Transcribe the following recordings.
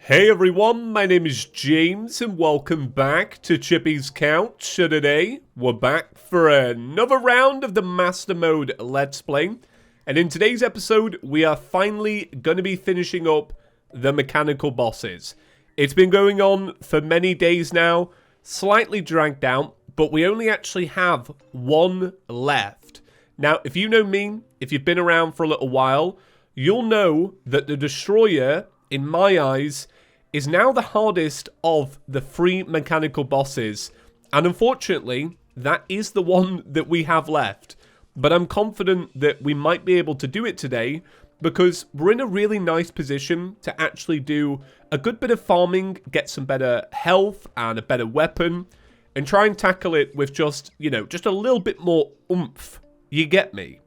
Hey everyone, my name is James and welcome back to ChippysCouch. So today, we're back for another round of the Master Mode Let's Play. And in today's episode, we are finally going to be finishing up the mechanical bosses. It's been going on for many days now, slightly dragged out, but we only actually have one left. Now, if you know me, if you've been around for a little while, you'll know that the Destroyer, in my eyes, is now the hardest of the 3 mechanical bosses. And unfortunately, that is the one that we have left. But I'm confident that we might be able to do it today because we're in a really nice position to actually do a good bit of farming, get some better health and a better weapon, and try and tackle it with just, just a little bit more oomph. You get me?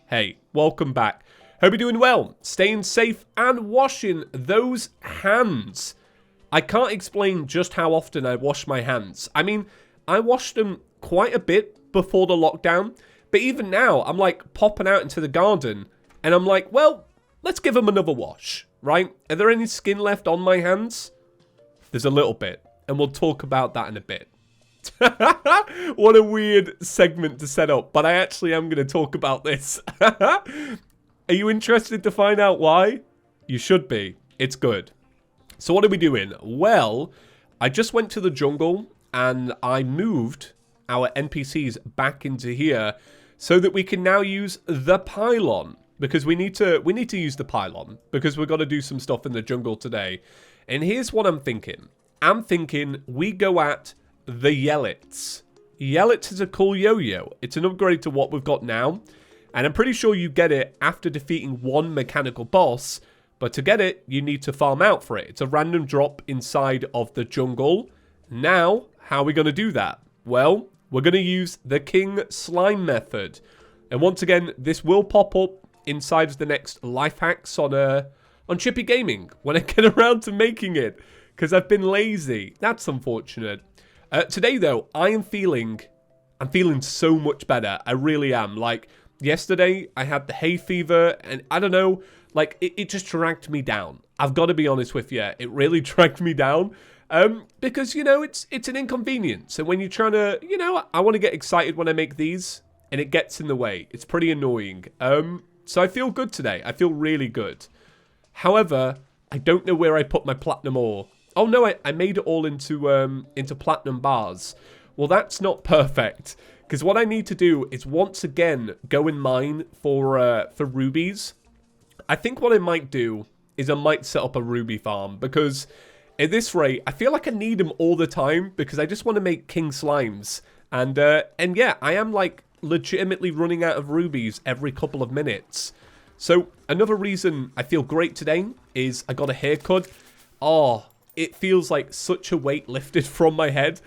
Hey, welcome back. Hope you're doing well, staying safe, and washing those hands. I can't explain just how often I wash my hands. I mean, I washed them quite a bit before the lockdown, but even now, I'm like popping out into the garden, and I'm like, well, let's give them another wash, right? Are there any skin left on my hands? There's a little bit, and we'll talk about that in a bit. What a weird segment to set up, but I actually am going to talk about this. Are you interested to find out why? You should be. It's good. So what are we doing? Well, I just went to the jungle and I moved our NPCs back into here so that we can now use the pylon, because we need to use the pylon because we've got to do some stuff in the jungle today. And here's what I'm thinking. I'm thinking we go at the Yellets. Yellets is a cool yo-yo. It's an upgrade to what we've got now. And I'm pretty sure you get it after defeating one mechanical boss. But to get it, you need to farm out for it. It's a random drop inside of the jungle. Now, how are we going to do that? Well, we're going to use the King Slime method. And once again, this will pop up inside of the next life hacks on Chippy Gaming when I get around to making it. Because I've been lazy. That's unfortunate. Today, though, I'm feeling so much better. I really am. Like, yesterday, I had the hay fever, and I don't know, like, it just dragged me down. I've got to be honest with you. It really dragged me down, because, it's an inconvenience. And when you're trying to, I want to get excited when I make these, and it gets in the way. It's pretty annoying. So I feel good today. I feel really good. However, I don't know where I put my platinum ore. Oh, no, I made it all into platinum bars. Well, that's not perfect. Because what I need to do is once again go and mine for rubies. I think what I might do is I might set up a ruby farm. Because at this rate, I feel like I need them all the time. Because I just want to make king slimes. And yeah, I am like legitimately running out of rubies every couple of minutes. So another reason I feel great today is I got a haircut. Oh, it feels like such a weight lifted from my head.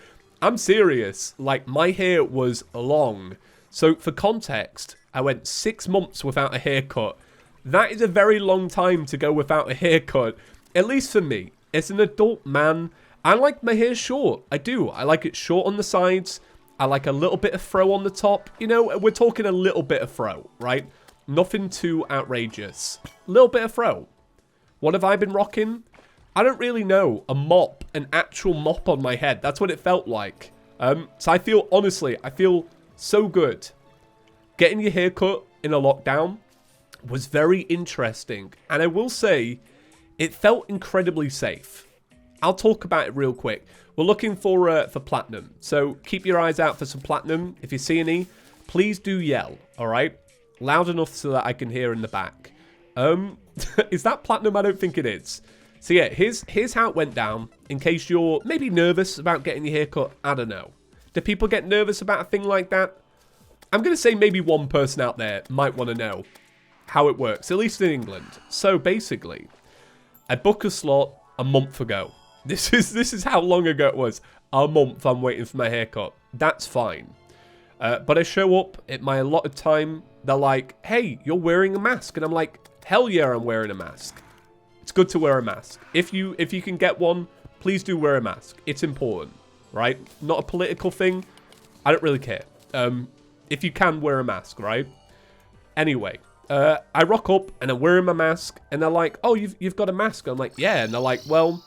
I'm serious, like my hair was long. So for context, I went 6 months without a haircut. That is a very long time to go without a haircut, at least for me. As an adult man, I like my hair short. I do. I like it short on the sides. I like a little bit of fro on the top. We're talking a little bit of fro, right? Nothing too outrageous. Little bit of fro. What have I been rocking? I don't really know. A mop. An actual mop on my head. That's what it felt like. So I feel, honestly, I feel so good. Getting your hair cut in a lockdown was very interesting. And I will say, it felt incredibly safe. I'll talk about it real quick. We're looking for platinum. So keep your eyes out for some platinum. If you see any, please do yell. Alright? Loud enough so that I can hear in the back. Is that platinum? I don't think it is. So yeah, here's how it went down, in case you're maybe nervous about getting your hair cut. I don't know. Do people get nervous about a thing like that? I'm going to say maybe one person out there might want to know how it works, at least in England. So basically, I booked a slot a month ago. This is how long ago it was. A month I'm waiting for my haircut. That's fine. But I show up at my allotted time. They're like, hey, you're wearing a mask. And I'm like, hell yeah, I'm wearing a mask. It's good to wear a mask. If you can get one, please do wear a mask. It's important, right? Not a political thing. I don't really care. If you can, wear a mask, right? Anyway, I rock up and I'm wearing my mask, and they're like, oh, you've got a mask? I'm like, yeah. And they're like, well,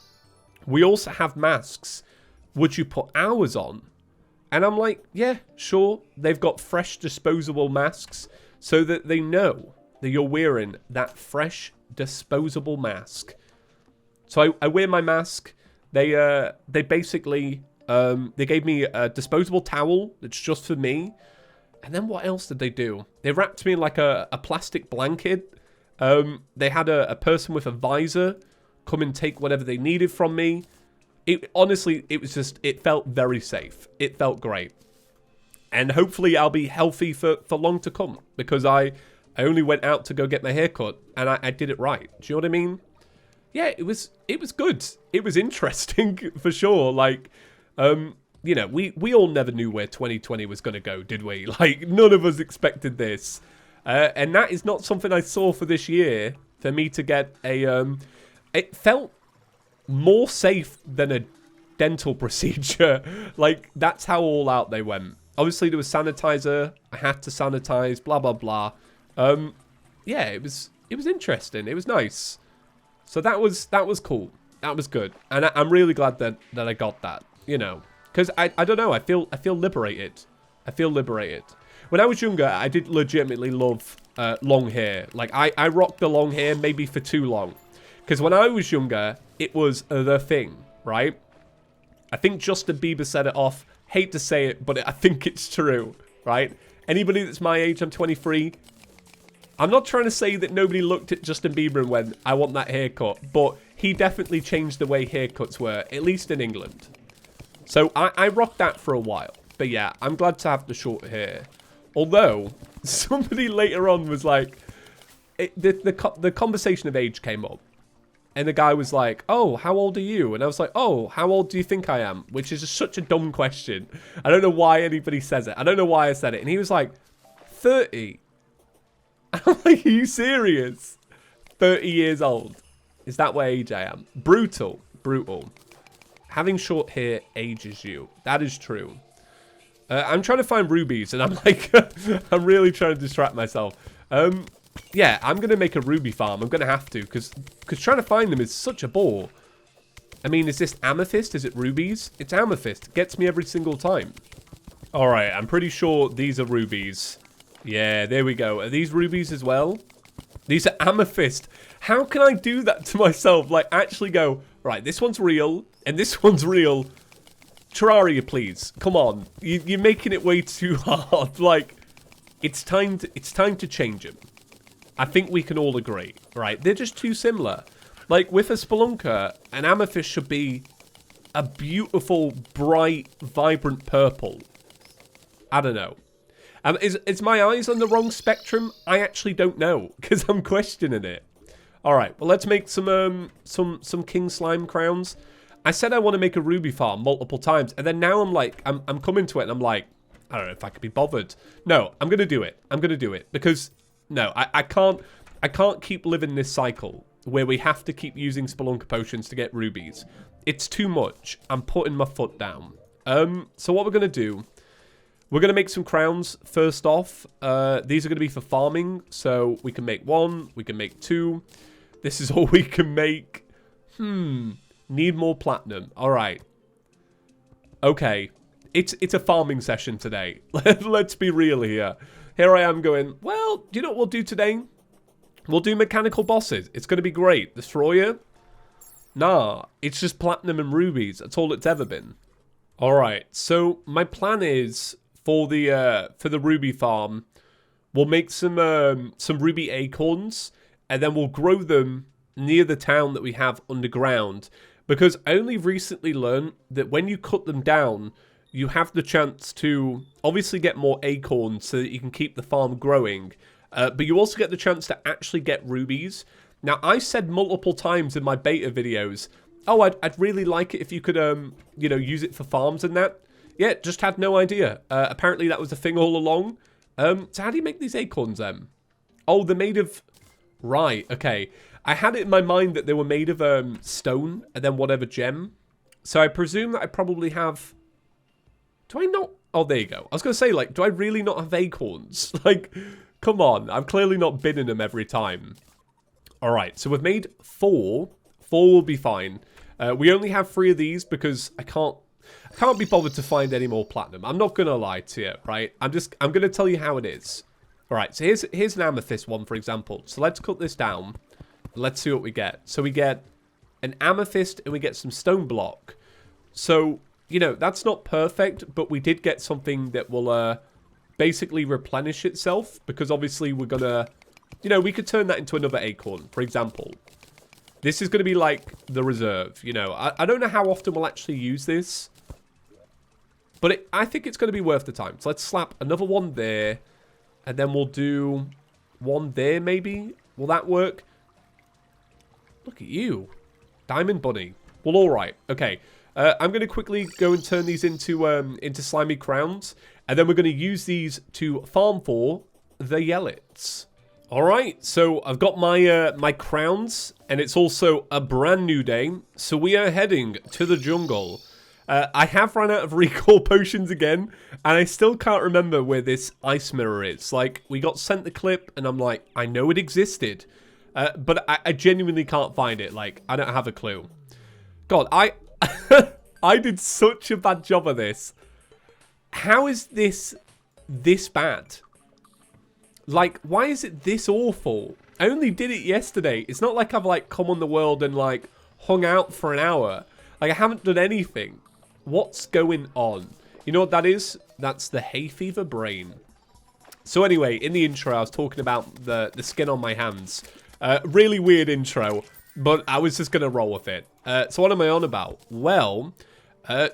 we also have masks. Would you put ours on? And I'm like, yeah, sure. They've got fresh disposable masks so that they know that you're wearing that fresh disposable mask. So I wear my mask. They basically, they gave me a disposable towel that's just for me. And then what else did they do? They wrapped me in like a plastic blanket. They had a person with a visor come and take whatever they needed from me. Honestly, it felt very safe. It felt great. And hopefully I'll be healthy for long to come. Because I only went out to go get my hair cut. And I did it right. Do you know what I mean? Yeah, it was good. It was interesting for sure. Like, you know, we all never knew where 2020 was going to go, did we? Like, none of us expected this. And that is not something I saw for this year. For me to get a... it felt more safe than a dental procedure. Like, that's how all out they went. Obviously, there was sanitizer. I had to sanitize, blah, blah, blah. Yeah, it was interesting. It was nice. So that was cool. That was good. And I'm really glad that I got that, you know. Because I don't know, I feel liberated. I feel liberated. When I was younger, I did legitimately love long hair. Like, I rocked the long hair maybe for too long. Because when I was younger, it was the thing, right? I think Justin Bieber said it off. Hate to say it, but I think it's true, right? Anybody that's my age, I'm 23. I'm not trying to say that nobody looked at Justin Bieber and went, I want that haircut. But he definitely changed the way haircuts were, at least in England. So I rocked that for a while. But yeah, I'm glad to have the short hair. Although, somebody later on was like, the conversation of age came up. And the guy was like, oh, how old are you? And I was like, oh, how old do you think I am? Which is just such a dumb question. I don't know why anybody says it. I don't know why I said it. And he was like, 30. I'm like, are you serious? 30 years old. Is that what age I am? Brutal. Brutal. Having short hair ages you. That is true. I'm trying to find rubies. And I'm like, I'm really trying to distract myself. Yeah, I'm going to make a ruby farm. I'm going to have to, because trying to find them is such a bore. I mean, is this amethyst? Is it rubies? It's amethyst. It gets me every single time. All right, I'm pretty sure these are rubies. Yeah, there we go. Are these rubies as well? These are amethyst. How can I do that to myself? Like, actually go, right, this one's real, and this one's real. Terraria, please. Come on. You're making it way too hard. Like, it's time to change them. I think we can all agree, right? They're just too similar. Like, with a spelunker, an amethyst should be a beautiful, bright, vibrant purple. I don't know. Is my eyes on the wrong spectrum? I actually don't know, because I'm questioning it. All right, well, let's make some king slime crowns. I said I want to make a ruby farm multiple times, and then now I'm like, I'm coming to it, and I'm like, I don't know if I could be bothered. No, I'm going to do it. I'm going to do it, because... No, I can't keep living this cycle where we have to keep using Spelunker potions to get rubies. It's too much. I'm putting my foot down. So what we're going to do, we're going to make some crowns first off. These are going to be for farming, so we can make 1, we can make 2. This is all we can make. Need more platinum. All right. Okay. It's a farming session today. Let's be real here. Here I am going, well, do you know what we'll do today? We'll do mechanical bosses. It's going to be great. Destroyer? Nah, it's just platinum and rubies. That's all it's ever been. All right, so my plan is for the ruby farm, we'll make some ruby acorns, and then we'll grow them near the town that we have underground. Because I only recently learned that when you cut them down, you have the chance to obviously get more acorns so that you can keep the farm growing. But you also get the chance to actually get rubies. Now, I said multiple times in my beta videos, oh, I'd really like it if you could, you know, use it for farms and that. Yeah, just had no idea. Apparently that was a thing all along. So how do you make these acorns then? Oh, they're made of... Right, okay. I had it in my mind that they were made of stone and then whatever gem. So I presume that I probably have... Do I not? Oh, there you go. I was going to say, like, do I really not have acorns? Like, Come on, I'm clearly not binning them every time. Alright, so we've made 4. 4 will be fine. We only have 3 of these because I can't be bothered to find any more platinum. I'm not going to lie to you, right? I'm going to tell you how it is. Alright, so here's an amethyst one, for example. So let's cut this down. Let's see what we get. So we get an amethyst and we get some stone block. So, you know, that's not perfect, but we did get something that will basically replenish itself. Because obviously we're going to, you know, we could turn that into another acorn, for example. This is going to be like the reserve, you know. I don't know how often we'll actually use this. But I think it's going to be worth the time. So let's slap another one there. And then we'll do one there, maybe. Will that work? Look at you. Diamond bunny. Well, all right. Okay. I'm going to quickly go and turn these into slimy crowns. And then we're going to use these to farm for the yellets. All right. So I've got my my crowns. And it's also a brand new day. So we are heading to the jungle. I have run out of recall potions again, and I still can't remember where this ice mirror is. Like, we got sent the clip, and I'm like, I know it existed, but I genuinely can't find it. Like, I don't have a clue. God, I did such a bad job of this. How is this bad? Like, why is it this awful? I only did it yesterday. It's not like I've, like, come on the world and, like, hung out for an hour. Like, I haven't done anything. What's going on? You know what that is? That's the hay fever brain. So anyway, in the intro, I was talking about the skin on my hands. Really weird intro, but I was just going to roll with it. So what am I on about? Well,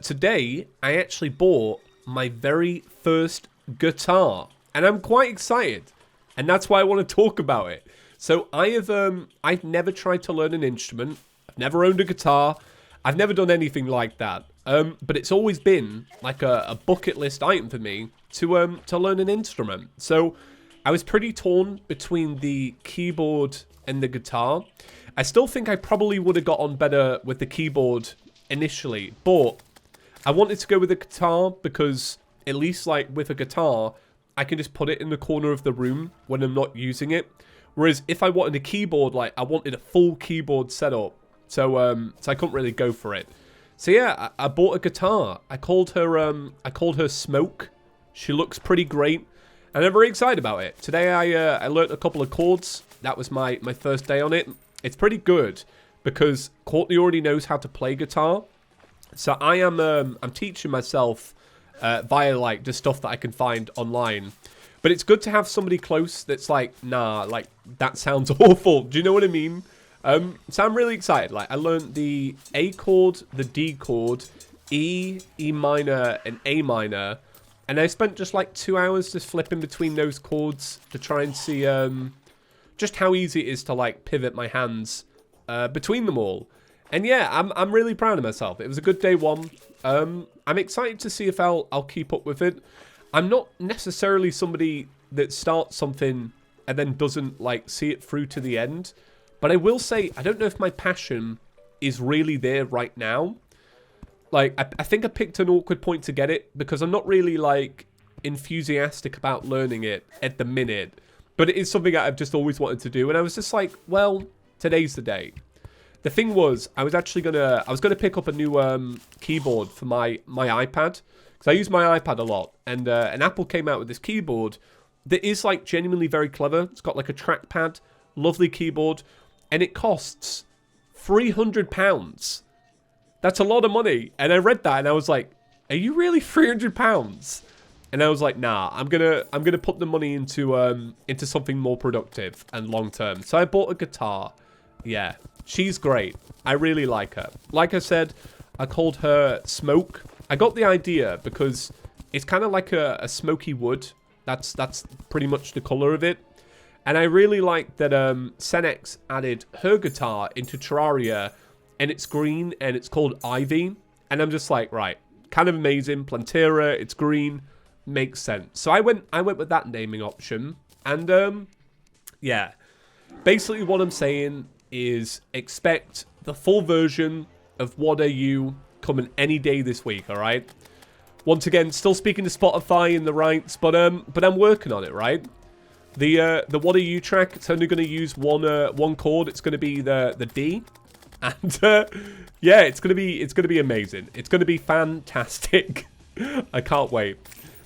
today, I actually bought my very first guitar. And I'm quite excited. And that's why I want to talk about it. So I've never tried to learn an instrument. I've never owned a guitar. I've never done anything like that. But it's always been like a bucket list item for me to learn an instrument. So I was pretty torn between the keyboard and the guitar. I still think I probably would have got on better with the keyboard initially, but I wanted to go with the guitar because at least like with a guitar, I can just put it in the corner of the room when I'm not using it. Whereas if I wanted a keyboard, like I wanted a full keyboard setup, so I couldn't really go for it. So yeah, I bought a guitar. I called her Smoke. She looks pretty great, and I'm very excited about it. Today I learnt a couple of chords. That was my first day on it. It's pretty good because Courtney already knows how to play guitar. So I'm teaching myself via like the stuff that I can find online. But it's good to have somebody close that's like, nah, like that sounds awful. Do you know what I mean? So I'm really excited. Like I learned the A chord, the D chord, E, E minor, and A minor. And I spent just like 2 hours just flipping between those chords to try and see just how easy it is to like pivot my hands between them all. And yeah, I'm really proud of myself. It was a good day one. I'm excited to see if I'll keep up with it. I'm not necessarily somebody that starts something and then doesn't like see it through to the end. But I will say, I don't know if my passion is really there right now. Like, I think I picked an awkward point to get it because I'm not really, like, enthusiastic about learning it at the minute. But it is something that I've just always wanted to do. And I was just like, well, today's the day. The thing was, I was gonna pick up a new keyboard for my iPad. Because I use my iPad a lot. And Apple came out with this keyboard that is, like, genuinely very clever. It's got, like, a trackpad, lovely keyboard. And it costs £300. That's a lot of money. And I read that and I was like, are you really £300? And I was like, nah, I'm gonna put the money into something more productive and long term. So I bought a guitar. Yeah, she's great. I really like her. Like I said, I called her Smoke. I got the idea because it's kind of like a smoky wood. That's pretty much the color of it. And I really like that Senex added her guitar into Terraria, and it's green, and it's called Ivy. And I'm just like, right, kind of amazing. Plantera, it's green, makes sense. So I went with that naming option, and yeah. Basically what I'm saying is expect the full version of What Are You coming any day this week, all right? Once again, still speaking to Spotify in the rights, but I'm working on it, right? The What Are You track, it's only going to use one chord. It's going to be the D. And yeah, it's going to be amazing. It's going to be fantastic. I can't wait.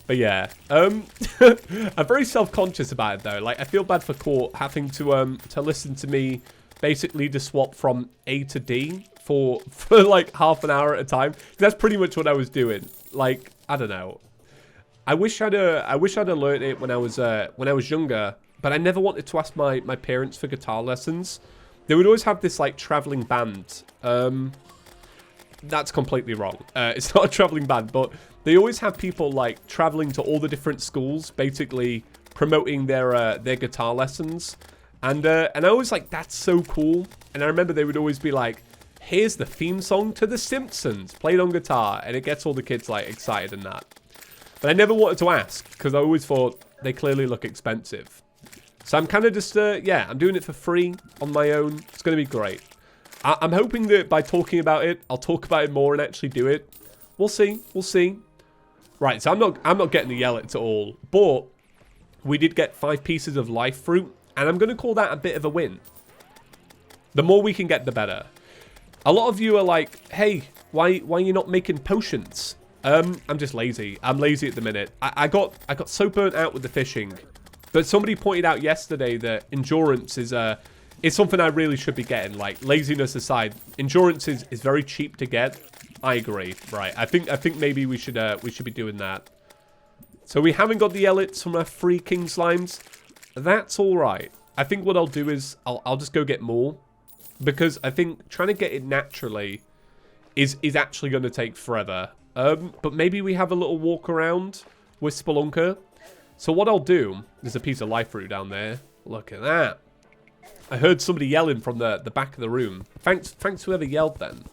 But yeah, I'm very self-conscious about it though. Like, I feel bad for Court having to listen to me basically just swap from A to D for like half an hour at a time. That's pretty much what I was doing. Like, I don't know. I wish I'd learned it when I was younger, but I never wanted to ask my parents for guitar lessons. They would always have this like traveling band. That's completely wrong. It's not a traveling band, but they always have people like traveling to all the different schools, basically promoting their guitar lessons. And I was like, that's so cool. And I remember they would always be like, here's the theme song to The Simpsons, played on guitar, and it gets all the kids like excited and that. But I never wanted to ask because I always thought they clearly look expensive. So I'm kind of just yeah, I'm doing it for free on my own. It's going to be great. I'm hoping that by talking about it, I'll talk about it more and actually do it. We'll see. We'll see. Right, so I'm not getting the yell at all, but we did get 5 pieces of life fruit, and I'm going to call that a bit of a win. The more we can get, the better. A lot of you are like, hey, why are you not making potions? I'm just lazy. I'm lazy at the minute. I got so burnt out with the fishing. But somebody pointed out yesterday that endurance is something I really should be getting. Like, laziness aside, endurance is very cheap to get. I agree. Right. I think maybe we should be doing that. So we haven't got the elites from our free king slimes. That's all right. I think what I'll do is I'll just go get more, because I think trying to get it naturally is actually going to take forever. But maybe we have a little walk around with Spelunker. So what I'll do, there's a piece of life fruit down there. Look at that. I heard somebody yelling from the back of the room. Thanks whoever yelled then.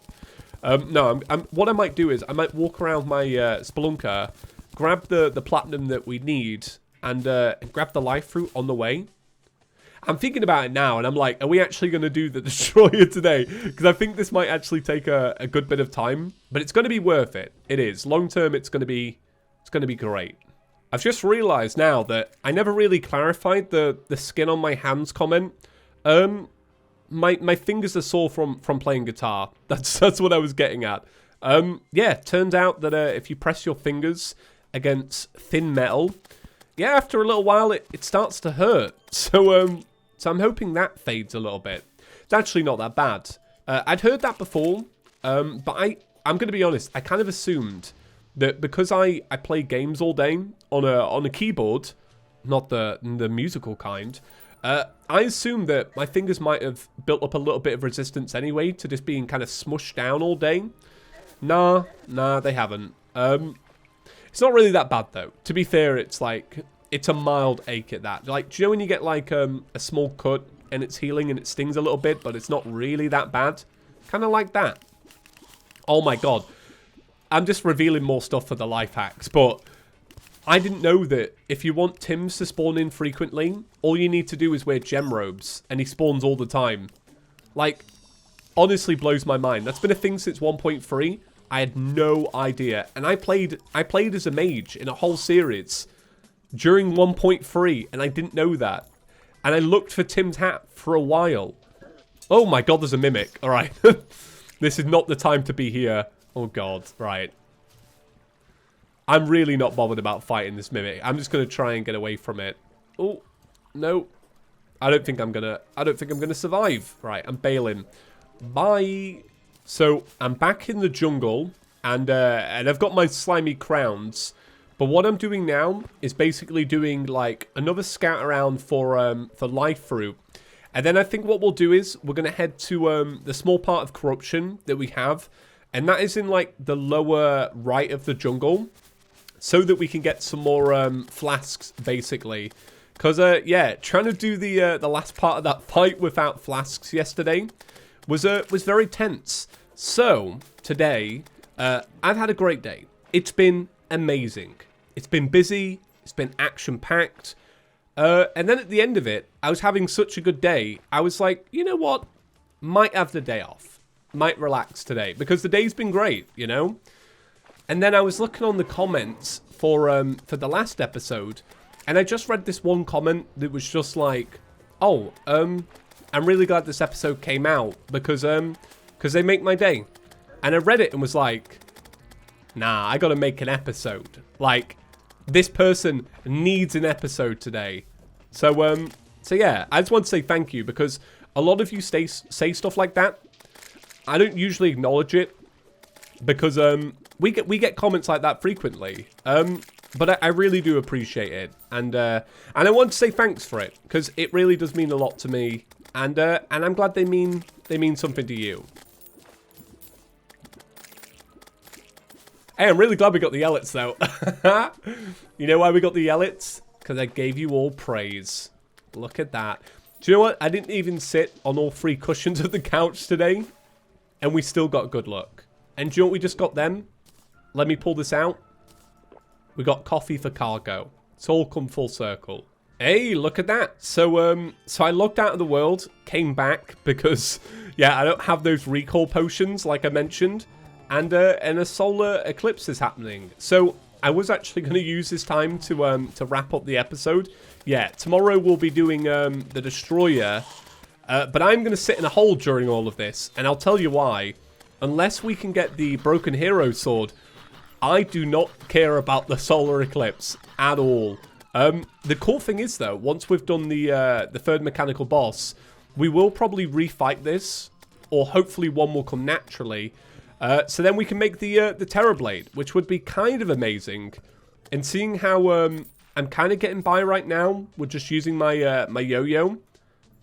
No, what I might do is I might walk around my Spelunker, grab the platinum that we need, and grab the life fruit on the way. I'm thinking about it now, and I'm like, are we actually going to do the Destroyer today? Because I think this might actually take a good bit of time, but it's going to be worth it. It is. Long term, it's going to be great. I've just realized now that I never really clarified the skin on my hands comment. My fingers are sore from playing guitar. That's what I was getting at. Yeah, turns out that if you press your fingers against thin metal, yeah, after a little while it starts to hurt. So I'm hoping that fades a little bit. It's actually not that bad. I'd heard that before, but I'm going to be honest. I kind of assumed that because I play games all day on a keyboard, not the musical kind. I assume that my fingers might have built up a little bit of resistance anyway to just being kind of smushed down all day. Nah, they haven't. It's not really that bad though. To be fair, it's like, it's a mild ache at that. Like, do you know when you get like a small cut and it's healing and it stings a little bit, but it's not really that bad? Kind of like that. Oh my god. I'm just revealing more stuff for the life hacks, but I didn't know that if you want Tims to spawn in frequently, all you need to do is wear gem robes, and he spawns all the time. Like, honestly blows my mind. That's been a thing since 1.3. I had no idea. And I played as a mage in a whole series during 1.3, and I didn't know that. And I looked for Tim's hat for a while. Oh my god, there's a mimic. Alright. This is not the time to be here. Oh god, right. I'm really not bothered about fighting this mimic. I'm just gonna try and get away from it. Oh, no. I don't think I'm gonna survive. Right, I'm bailing. Bye. So I'm back in the jungle, and I've got my slimy crowns. But what I'm doing now is basically doing like another scout around for life fruit. And then I think what we'll do is we're gonna head to the small part of corruption that we have, and that is in like the lower right of the jungle, so that we can get some more flasks basically. Because yeah, trying to do the last part of that fight without flasks yesterday was very tense. So today I've had a great day. It's been amazing. It's been busy. It's been action packed. And then at the end of it, I was having such a good day. I was like, you know what? Might have the day off. Might relax today because the day's been great, you know. And then I was looking on the comments for the last episode, And I just read this one comment that was just like, oh, I'm really glad this episode came out because they make my day. And I read it and was like, nah, I gotta make an episode. Like, this person needs an episode today. So yeah, I just want to say thank you because a lot of you say stuff like that. I don't usually acknowledge it because we get comments like that frequently. But I really do appreciate it, and I want to say thanks for it because it really does mean a lot to me, and I'm glad they mean something to you. Hey, I'm really glad we got the Yellets though. You know why we got the Yellets? Because I gave you all praise. Look at that. Do you know what? I didn't even sit on all 3 cushions of the couch today, and we still got good luck. And do you know what we just got then? Let me pull this out. We got coffee for cargo. It's all come full circle. Hey, look at that. So I logged out of the world, came back because, yeah, I don't have those recall potions like I mentioned, and a solar eclipse is happening. So I was actually going to use this time to wrap up the episode. Yeah, tomorrow we'll be doing the Destroyer, but I'm going to sit in a hole during all of this, and I'll tell you why. Unless we can get the Broken Hero Sword, I do not care about the solar eclipse at all. The cool thing is, though, once we've done the 3rd mechanical boss, we will probably refight this, or hopefully one will come naturally. So then we can make the Terror Blade, which would be kind of amazing. And seeing how I'm kind of getting by right now, we're just using my my yo-yo.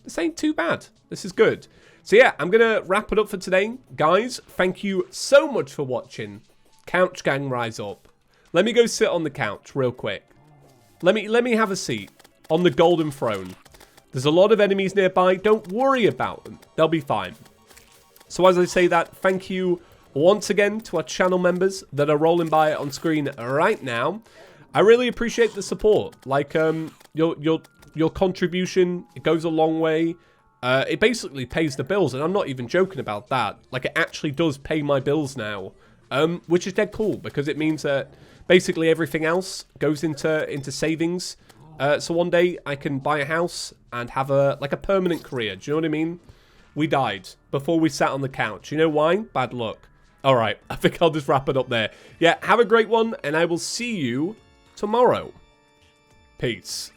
This ain't too bad. This is good. So yeah, I'm gonna wrap it up for today, guys. Thank you so much for watching. Couch gang, rise up. Let me go sit on the couch real quick. Let me have a seat on the golden throne. There's a lot of enemies nearby. Don't worry about them. They'll be fine. So as I say that, thank you once again to our channel members that are rolling by on screen right now. I really appreciate the support. Like your contribution, it goes a long way. It basically pays the bills, and I'm not even joking about that. Like, it actually does pay my bills now. Which is dead cool because it means that basically everything else goes into savings. So one day I can buy a house and have a permanent career. Do you know what I mean? We died before we sat on the couch. You know why? Bad luck. All right, I think I'll just wrap it up there. Yeah, have a great one, and I will see you tomorrow. Peace.